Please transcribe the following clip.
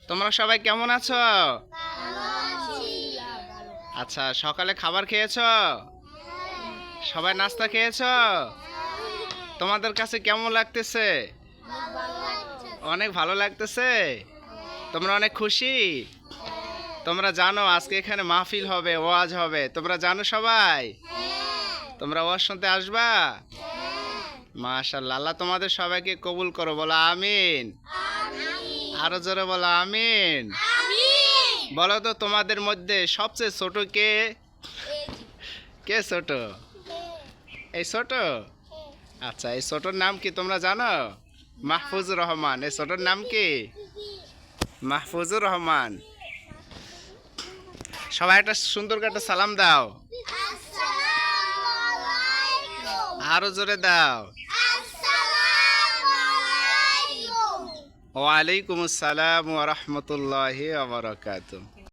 তোমরা সবাই কেমন আছো? আচ্ছা, সকালে খাবার খেয়েছো? সবাই নাস্তা খেয়েছো? তোমাদের কাছে কেমন লাগতেছে? অনেক ভালো লাগতেছে। তোমরা অনেক খুশি? তোমরা জানো আজকে এখানে মাহফিল হবে, ওয়াজ হবে, তোমরা জানো সবাই? তোমরা ওয়াজ শুনতে আসবা? মাশাআল্লাহ, আল্লাহ তোমাদের সবাইকে কবুল করো, বলো আমিন। আরো জোরে বলো আমিন। বলো তো, তোমাদের মধ্যে সবচেয়ে ছোট কে? কে ছোট? এই ছোট? আচ্ছা, এই ছোটর নাম কি তোমরা জানো? মাহফুজুর রহমান। এই ছোটর নাম কি? মাহফুজুর রহমান। সবাই একটা সুন্দর করে একটা সালাম দাও। আরো জোরে দাও। ওয়ালাইকুম আসসালাম ওয়া রাহমাতুল্লাহি ওয়া বারাকাতুহু।